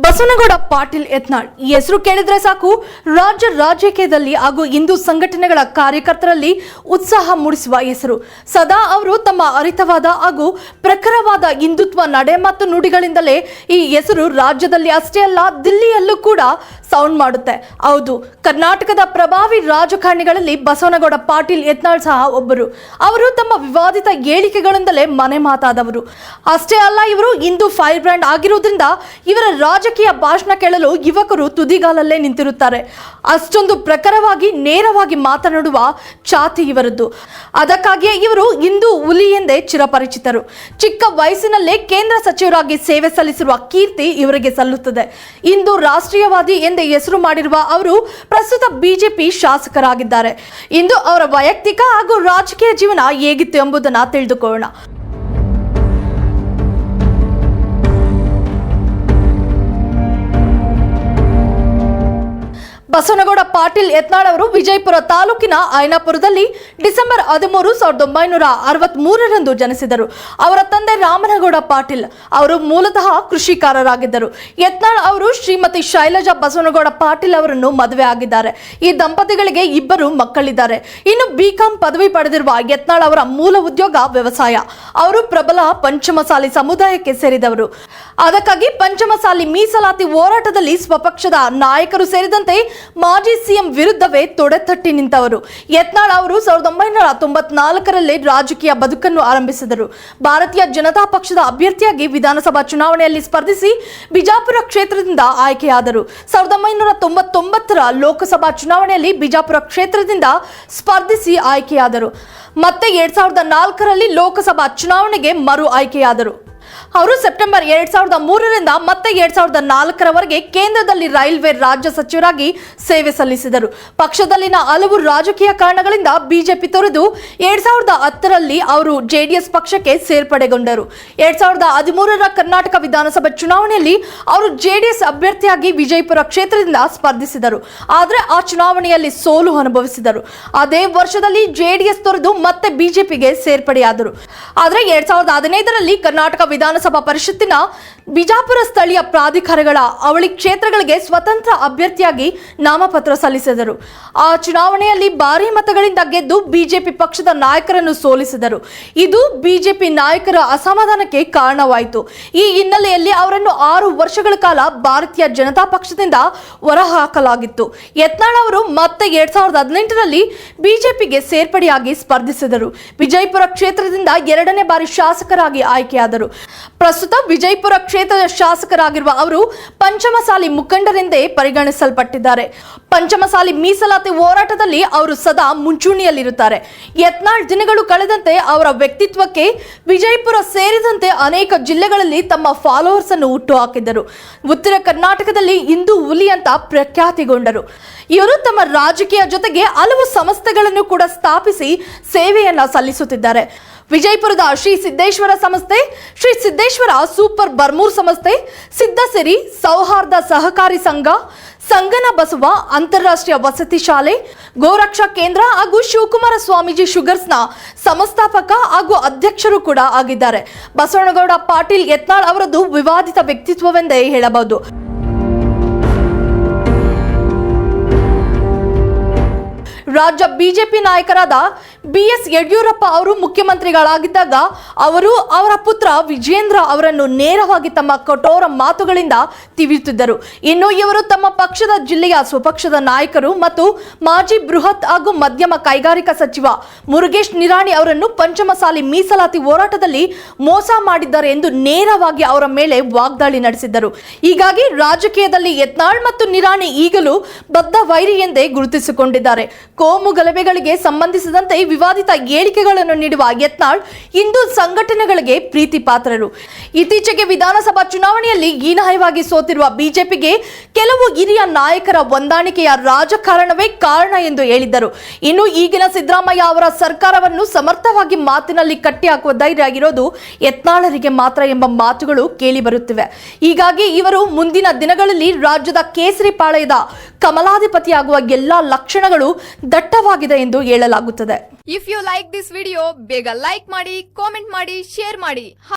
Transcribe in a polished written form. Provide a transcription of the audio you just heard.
ಬಸವನಗೌಡ ಪಾಟೀಲ್ ಯತ್ನಾಳ್ ಈ ಹೆಸರು ಕೇಳಿದ್ರೆ ಸಾಕು ರಾಜಕೀಯದಲ್ಲಿ ಹಾಗೂ ಹಿಂದೂ ಸಂಘಟನೆಗಳ ಕಾರ್ಯಕರ್ತರಲ್ಲಿ ಉತ್ಸಾಹ ಮೂಡಿಸುವ ಹೆಸರು. ಸದಾ ಅವರು ತಮ್ಮ ಅರಿತವಾದ ಹಾಗೂ ಪ್ರಖರವಾದ ಹಿಂದುತ್ವ ನಡೆ ಮತ್ತು ನುಡಿಗಳಿಂದಲೇ ಈ ಹೆಸರು ರಾಜ್ಯದಲ್ಲಿ ಅಷ್ಟೇ ಅಲ್ಲ ದಿಲ್ಲಿಯಲ್ಲೂ ಕೂಡ ಸೌಂಡ್ ಮಾಡುತ್ತೆ. ಹೌದು, ಕರ್ನಾಟಕದ ಪ್ರಭಾವಿ ರಾಜಕಾರಣಿಗಳಲ್ಲಿ ಬಸವನಗೌಡ ಪಾಟೀಲ್ ಯತ್ನಾಳ್ ಸಹ ಒಬ್ಬರು. ಅವರು ತಮ್ಮ ವಿವಾದಿತ ಹೇಳಿಕೆಗಳಿಂದಲೇ ಮನೆ ಮಾತಾದವರು. ಅಷ್ಟೇ ಅಲ್ಲ, ಇವರು ಹಿಂದೂ ಫೈರ್ ಬ್ರ್ಯಾಂಡ್ ಆಗಿರುವುದರಿಂದ ಇವರ ರಾಜಕೀಯ ಭಾಷಣ ಕೇಳಲು ಯುವಕರು ತುದಿಗಾಲಲ್ಲೇ ನಿಂತಿರುತ್ತಾರೆ. ಅಷ್ಟೊಂದು ಪ್ರಖರವಾಗಿ ನೇರವಾಗಿ ಮಾತನಾಡುವ ಛಾತಿ ಇವರದ್ದು. ಅದಕ್ಕಾಗಿಯೇ ಇವರು ಹಿಂದೂ ಹುಲಿ ಎಂದೇ ಚಿರಪರಿಚಿತರು. ಚಿಕ್ಕ ವಯಸ್ಸಿನಲ್ಲೇ ಕೇಂದ್ರ ಸಚಿವರಾಗಿ ಸೇವೆ ಸಲ್ಲಿಸಿರುವ ಕೀರ್ತಿ ಇವರಿಗೆ ಸಲ್ಲುತ್ತದೆ. ಇಂದು ರಾಷ್ಟ್ರೀಯವಾದಿ ಎಂದೇ ಹೆಸರು ಮಾಡಿರುವ ಅವರು ಪ್ರಸ್ತುತ ಬಿಜೆಪಿ ಶಾಸಕರಾಗಿದ್ದಾರೆ. ಇಂದು ಅವರ ವೈಯಕ್ತಿಕ ಹಾಗೂ ರಾಜಕೀಯ ಜೀವನ ಹೇಗಿತ್ತು ಎಂಬುದನ್ನು ತಿಳಿದುಕೊಳ್ಳೋಣ. ಬಸವನಗೌಡ ಪಾಟೀಲ್ ಯತ್ನಾಳ್ ಅವರು ವಿಜಯಪುರ ತಾಲೂಕಿನ ಐನಾಪುರದಲ್ಲಿ ಡಿಸೆಂಬರ್ 13, 1963ರಂದು ಜನಿಸಿದರು. ಅವರ ತಂದೆ ರಾಮನಗೌಡ ಪಾಟೀಲ್ ಅವರು ಮೂಲತಃ ಕೃಷಿಕಾರರಾಗಿದ್ದರು. ಯತ್ನಾಳ್ ಅವರು ಶ್ರೀಮತಿ ಶೈಲಜಾ ಬಸವನಗೌಡ ಪಾಟೀಲ್ ಅವರನ್ನು ಮದುವೆ ಆಗಿದ್ದಾರೆ. ಈ ದಂಪತಿಗಳಿಗೆ 2 ಮಕ್ಕಳಿದ್ದಾರೆ. ಇನ್ನು ಬಿಕಾಂ ಪದವಿ ಪಡೆದಿರುವ ಯತ್ನಾಳ್ ಅವರ ಮೂಲ ಉದ್ಯೋಗ ವ್ಯವಸಾಯ. ಅವರು ಪ್ರಬಲ ಪಂಚಮಸಾಲಿ ಸಮುದಾಯಕ್ಕೆ ಸೇರಿದವರು. ಅದಕ್ಕಾಗಿ ಪಂಚಮಸಾಲಿ ಮೀಸಲಾತಿ ಹೋರಾಟದಲ್ಲಿ ಸ್ವಪಕ್ಷದ ನಾಯಕರು ಸೇರಿದಂತೆ ಮಾಜಿ ಸಿಎಂ ವಿರುದ್ಧವೇ ತೊಡೆತಟ್ಟಿ ನಿಂತವರು. ಯತ್ನಾಳ್ ಅವರು 1994ರಲ್ಲಿ ರಾಜಕೀಯ ಬದುಕನ್ನು ಆರಂಭಿಸಿದರು. ಭಾರತೀಯ ಜನತಾ ಪಕ್ಷದ ಅಭ್ಯರ್ಥಿಯಾಗಿ ವಿಧಾನಸಭಾ ಚುನಾವಣೆಯಲ್ಲಿ ಸ್ಪರ್ಧಿಸಿ ಬಿಜಾಪುರ ಕ್ಷೇತ್ರದಿಂದ ಆಯ್ಕೆಯಾದರು. 1999ರ ಲೋಕಸಭಾ ಚುನಾವಣೆಯಲ್ಲಿ ಬಿಜಾಪುರ ಕ್ಷೇತ್ರದಿಂದ ಸ್ಪರ್ಧಿಸಿ ಆಯ್ಕೆಯಾದರು. ಮತ್ತೆ 2004ರಲ್ಲಿ ಲೋಕಸಭಾ ಚುನಾವಣೆಗೆ ಮರು ಆಯ್ಕೆಯಾದರು. ಅವರು ಸೆಪ್ಟೆಂಬರ್ 2003ರಿಂದ ಮತ್ತೆ 2004ರವರೆಗೆ ಕೇಂದ್ರದಲ್ಲಿ ರೈಲ್ವೆ ರಾಜ್ಯ ಸಚಿವರಾಗಿ ಸೇವೆ ಸಲ್ಲಿಸಿದರು. ಪಕ್ಷದಲ್ಲಿನ ಹಲವು ರಾಜಕೀಯ ಕಾರಣಗಳಿಂದ ಬಿಜೆಪಿ ತೊರೆದು 2010ರಲ್ಲಿ ಅವರು ಜೆಡಿಎಸ್ ಪಕ್ಷಕ್ಕೆ ಸೇರ್ಪಡೆಗೊಂಡರು. 2013ರ ಕರ್ನಾಟಕ ವಿಧಾನಸಭೆ ಚುನಾವಣೆಯಲ್ಲಿ ಅವರು ಜೆಡಿಎಸ್ ಅಭ್ಯರ್ಥಿಯಾಗಿ ವಿಜಯಪುರ ಕ್ಷೇತ್ರದಿಂದ ಸ್ಪರ್ಧಿಸಿದರು. ಆದರೆ ಆ ಚುನಾವಣೆಯಲ್ಲಿ ಸೋಲು ಅನುಭವಿಸಿದರು. ಅದೇ ವರ್ಷದಲ್ಲಿ ಜೆಡಿಎಸ್ ತೊರೆದು ಮತ್ತೆ ಬಿಜೆಪಿಗೆ ಸೇರ್ಪಡೆಯಾದರು. ಆದರೆ 2015ರಲ್ಲಿ ಕರ್ನಾಟಕ ವಿಧಾನಸಭಾ ಪರಿಷತ್ತಿನ ಬಿಜಾಪುರ ಸ್ಥಳೀಯ ಪ್ರಾಧಿಕಾರಗಳ ಅವಳಿ ಕ್ಷೇತ್ರಗಳಿಗೆ ಸ್ವತಂತ್ರ ಅಭ್ಯರ್ಥಿಯಾಗಿ ನಾಮಪತ್ರ ಸಲ್ಲಿಸಿದರು. ಆ ಚುನಾವಣೆಯಲ್ಲಿ ಭಾರೀ ಮತಗಳಿಂದ ಗೆದ್ದು ಬಿಜೆಪಿ ಪಕ್ಷದ ನಾಯಕರನ್ನು ಸೋಲಿಸಿದರು. ಇದು ಬಿಜೆಪಿ ನಾಯಕರ ಅಸಮಾಧಾನಕ್ಕೆ ಕಾರಣವಾಯಿತು. ಈ ಹಿನ್ನೆಲೆಯಲ್ಲಿ ಅವರನ್ನು 6 ವರ್ಷಗಳ ಕಾಲ ಭಾರತೀಯ ಜನತಾ ಪಕ್ಷದಿಂದ ಹೊರಹಾಕಲಾಗಿತ್ತು. ಯತ್ನಾಳ್ ಅವರು ಮತ್ತೆ 2018ರಲ್ಲಿ ಬಿಜೆಪಿಗೆ ಸೇರ್ಪಡೆಯಾಗಿ ಸ್ಪರ್ಧಿಸಿದರು. ವಿಜಯಪುರ ಕ್ಷೇತ್ರದಿಂದ 2ನೇ ಬಾರಿ ಶಾಸಕರಾಗಿ ಆಯ್ಕೆಯಾದರು. ಪ್ರಸ್ತುತ ವಿಜಯಪುರ ಕ್ಷೇತ್ರದ ಶಾಸಕರಾಗಿರುವ ಅವರು ಪಂಚಮಸಾಲಿ ಮುಖಂಡರೆಂದೇ ಪರಿಗಣಿಸಲ್ಪಟ್ಟಿದ್ದಾರೆ. ಪಂಚಮಸಾಲಿ ಮೀಸಲಾತಿ ಹೋರಾಟದಲ್ಲಿ ಅವರು ಸದಾ ಮುಂಚೂಣಿಯಲ್ಲಿರುತ್ತಾರೆ. ಯತ್ನಾಳ್ ದಿನಗಳು ಕಳೆದಂತೆ ಅವರ ವ್ಯಕ್ತಿತ್ವಕ್ಕೆ ವಿಜಯಪುರ ಸೇರಿದಂತೆ ಅನೇಕ ಜಿಲ್ಲೆಗಳಲ್ಲಿ ತಮ್ಮ ಫಾಲೋವರ್ಸ್ ಅನ್ನು ಹುಟ್ಟುಹಾಕಿದರು. ಉತ್ತರ ಕರ್ನಾಟಕದಲ್ಲಿ ಹಿಂದೂ ಹುಲಿ ಅಂತ ಪ್ರಖ್ಯಾತಿಗೊಂಡರು. ಇವರು ತಮ್ಮ ರಾಜಕೀಯ ಜೊತೆಗೆ ಹಲವು ಸಂಸ್ಥೆಗಳನ್ನು ಕೂಡ ಸ್ಥಾಪಿಸಿ ಸೇವೆಯನ್ನ ಸಲ್ಲಿಸುತ್ತಿದ್ದಾರೆ. ವಿಜಯಪುರದ ಶ್ರೀ ಸಿದ್ದೇಶ್ವರ ಸಂಸ್ಥೆ, ಶ್ರೀ ಸಿದ್ದೇಶ್ವರ ಸೂಪರ್ ಬರ್ಮೂರ್ ಸಂಸ್ಥೆ, ಸಿದ್ದಸಿರಿ ಸೌಹಾರ್ದ ಸಹಕಾರಿ ಸಂಘ, ಸಂಗನ ಬಸವ ಅಂತಾರಾಷ್ಟ್ರೀಯ ವಸತಿ ಶಾಲೆ, ಗೋರಕ್ಷಾ ಕೇಂದ್ರ ಹಾಗೂ ಶಿವಕುಮಾರ ಸ್ವಾಮೀಜಿ ಶುಗರ್ಸ್ನ ಸಂಸ್ಥಾಪಕ ಹಾಗೂ ಅಧ್ಯಕ್ಷರು ಕೂಡ ಆಗಿದ್ದಾರೆ. ಬಸವನಗೌಡ ಪಾಟೀಲ್ ಯತ್ನಾಳ್ ಅವರದ್ದು ವಿವಾದಿತ ವ್ಯಕ್ತಿತ್ವವೆಂದೇ ಹೇಳಬಹುದು. ರಾಜ್ಯ ಬಿಜೆಪಿ ನಾಯಕರಾದ BS ಯಡಿಯೂರಪ್ಪ ಅವರು ಮುಖ್ಯಮಂತ್ರಿಗಳಾಗಿದ್ದಾಗ ಅವರು ಅವರ ಪುತ್ರ ವಿಜೇಂದ್ರ ಅವರನ್ನು ನೇರವಾಗಿ ತಮ್ಮ ಕಠೋರ ಮಾತುಗಳಿಂದ ತಿವಿಯುತ್ತಿದ್ದರು. ಇನ್ನು ಇವರು ತಮ್ಮ ಪಕ್ಷದ ಜಿಲ್ಲೆಯ ಸ್ವಪಕ್ಷದ ನಾಯಕರು ಮತ್ತು ಮಾಜಿ ಬೃಹತ್ ಹಾಗೂ ಮಧ್ಯಮ ಕೈಗಾರಿಕಾ ಸಚಿವ ಮುರುಗೇಶ್ ನಿರಾಣಿ ಅವರನ್ನು ಪಂಚಮಸಾಲಿ ಮೀಸಲಾತಿ ಹೋರಾಟದಲ್ಲಿ ಮೋಸ ಮಾಡಿದ್ದಾರೆ ಎಂದು ನೇರವಾಗಿ ಅವರ ಮೇಲೆ ವಾಗ್ದಾಳಿ ನಡೆಸಿದ್ದರು. ಹೀಗಾಗಿ ರಾಜಕೀಯದಲ್ಲಿ ಯತ್ನಾಳ್ ಮತ್ತು ನಿರಾಣಿ ಈಗಲೂ ಬದ್ಧ ವೈರಿ ಎಂದೇ ಗುರುತಿಸಿಕೊಂಡಿದ್ದಾರೆ. ಕೋಮು ಗಲಭೆಗಳಿಗೆ ಸಂಬಂಧಿಸಿದಂತೆ ವಿವಾದಿತ ಹೇಳಿಕೆಗಳನ್ನು ನೀಡುವ ಯತ್ನಾಳ್ ಹಿಂದೂ ಸಂಘಟನೆಗಳಿಗೆ ಪ್ರೀತಿ ಪಾತ್ರರು. ಇತ್ತೀಚೆಗೆ ವಿಧಾನಸಭಾ ಚುನಾವಣೆಯಲ್ಲಿ ಹೀನಾಯವಾಗಿ ಸೋತಿರುವ ಬಿಜೆಪಿಗೆ ಕೆಲವು ಹಿರಿಯ ನಾಯಕರ ಹೊಂದಾಣಿಕೆಯ ರಾಜಕಾರಣವೇ ಕಾರಣ ಎಂದು ಹೇಳಿದ್ದರು. ಇನ್ನು ಈಗಿನ ಸಿದ್ದರಾಮಯ್ಯ ಅವರ ಸರ್ಕಾರವನ್ನು ಸಮರ್ಥವಾಗಿ ಮಾತಿನಲ್ಲಿ ಕಟ್ಟಿಹಾಕುವ ಧೈರ್ಯ ಇರೋದು ಯತ್ನಾಳರಿಗೆ ಮಾತ್ರ ಎಂಬ ಮಾತುಗಳು ಕೇಳಿ ಬರುತ್ತಿವೆ. ಹೀಗಾಗಿ ಇವರು ಮುಂದಿನ ದಿನಗಳಲ್ಲಿ ರಾಜ್ಯದ ಕೇಸರಿ ಪಾಳಯದ ಕಮಲಾಧಿಪತಿಯಾಗುವ ಎಲ್ಲಾ ಲಕ್ಷಣಗಳು ದಟ್ಟವಾಗಿದೆ ಎಂದು ಹೇಳಲಾಗುತ್ತದೆ. If you like this video ಬೇಗ ಲೈಕ್ ಮಾಡಿ, ಕಾಮೆಂಟ್ ಮಾಡಿ, ಶೇರ್ ಮಾಡಿ.